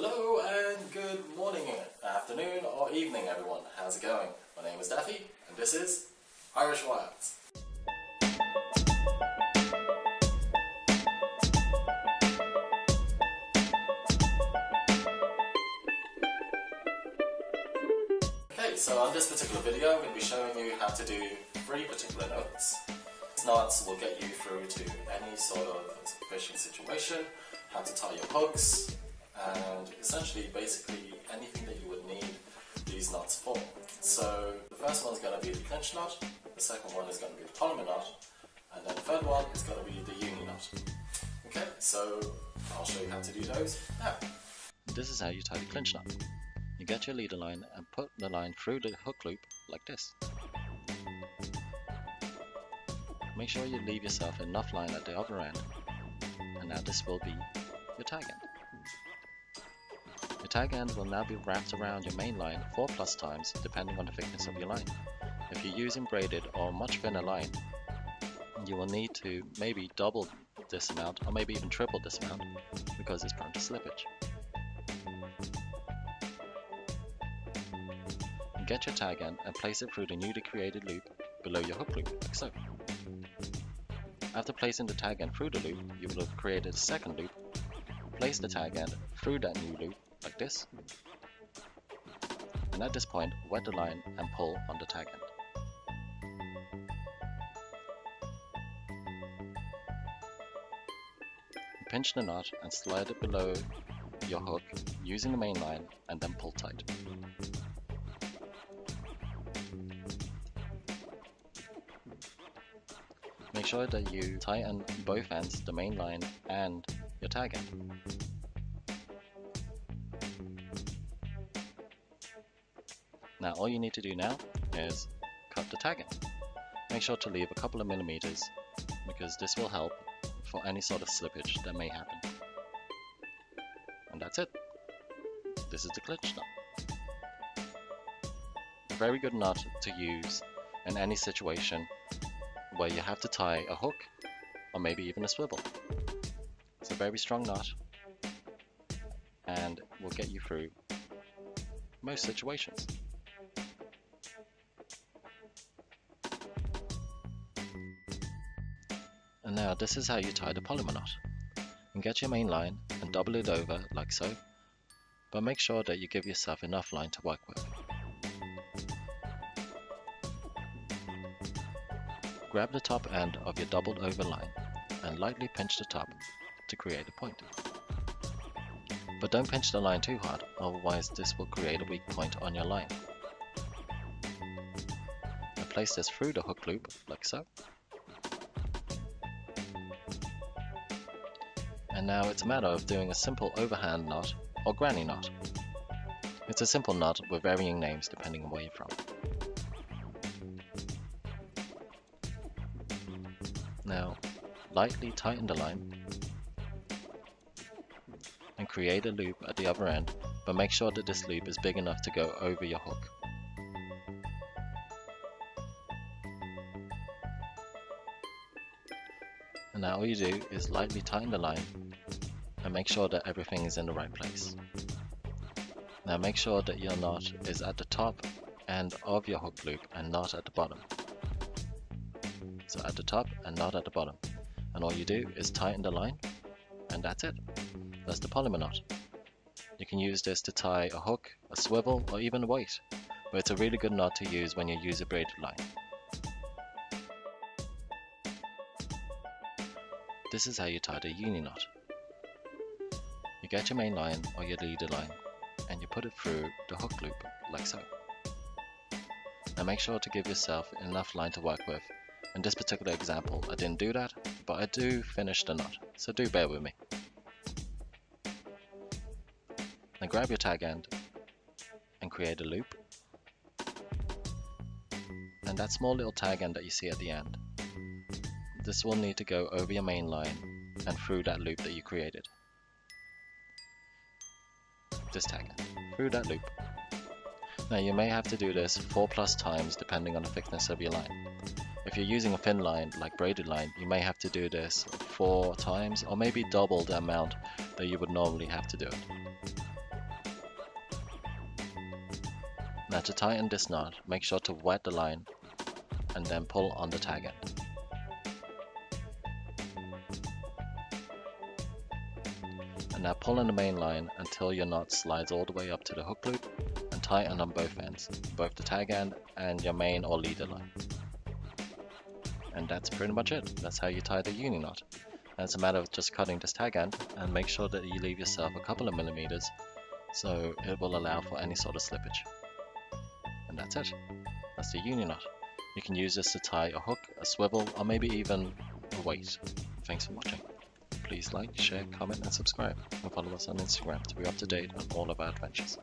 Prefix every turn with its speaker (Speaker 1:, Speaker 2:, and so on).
Speaker 1: Hello and good morning, afternoon or evening everyone. How's it going? My name is Daffy and this is Irish Wilds. Okay, so on this particular video I'm going to be showing you how to do 3 particular knots. These knots will get you through to any sort of fishing situation, how to tie your hooks, and essentially basically anything that you would need these knots for. So the first one is going to be the Clinch Knot, the second one is going to be the Palomer Knot, and then the third one is going to be the Uni Knot. Okay, so I'll show you how to do those now.
Speaker 2: This is how you tie the Clinch Knot. You get your leader line and put the line through the hook loop like this. Make sure you leave yourself enough line at the other end, and now this will be your tag end. Your tag end will now be wrapped around your main line 4+ times depending on the thickness of your line. If you're using braided or much thinner line, you will need to maybe double this amount or maybe even triple this amount because it's prone to slippage. Get your tag end and place it through the newly created loop below your hook loop, like so. After placing the tag end through the loop, you will have created a second loop. Place the tag end through that new loop, like this. And at this point, wet the line and pull on the tag end. Pinch the knot and slide it below your hook using the main line and then pull tight. Make sure that you tighten both ends, the main line and your tag end. Now all you need to do now is cut the tag end. Make sure to leave a couple of millimeters because this will help for any sort of slippage that may happen. And that's it. This is the Clinch Knot. A very good knot to use in any situation where you have to tie a hook or maybe even a swivel. It's a very strong knot and will get you through most situations. And now this is how you tie the Palomer knot. And get your main line and double it over like so, but make sure that you give yourself enough line to work with. Grab the top end of your doubled over line and lightly pinch the top to create a point. But don't pinch the line too hard, otherwise this will create a weak point on your line. And place this through the hook loop like so. And now it's a matter of doing a simple overhand knot or granny knot. It's a simple knot with varying names depending on where you're from. Now, lightly tighten the line and create a loop at the other end, but make sure that this loop is big enough to go over your hook. And now all you do is lightly tighten the line and make sure that everything is in the right place. Now make sure that your knot is at the top end of your hook loop and not at the bottom. So at the top and not at the bottom. And all you do is tighten the line, and that's it. That's the Palomer knot. You can use this to tie a hook, a swivel, or even a weight, but it's a really good knot to use when you use a braided line. This is how you tie the Uni knot. You get your main line or your leader line, and you put it through the hook loop, like so. Now make sure to give yourself enough line to work with. In this particular example, I didn't do that, but I do finish the knot, so do bear with me. Now grab your tag end and create a loop. And that small little tag end that you see at the end, this will need to go over your main line and through that loop that you created. This tag end, through that loop. Now you may have to do this 4+ times depending on the thickness of your line. If you're using a thin line, like braided line, you may have to do this 4 times or maybe double the amount that you would normally have to do it. Now to tighten this knot, make sure to wet the line and then pull on the tag end. And now pull on the main line until your knot slides all the way up to the hook loop and tighten on both ends, both the tag end and your main or leader line. And that's pretty much it. That's how you tie the uni knot. And it's a matter of just cutting this tag end and make sure that you leave yourself a couple of millimeters so it will allow for any sort of slippage. And that's it. That's the uni knot. You can use this to tie a hook, a swivel, or maybe even a weight. Thanks for watching. Please like, share, comment and subscribe, and follow us on Instagram to be up to date on all of our adventures.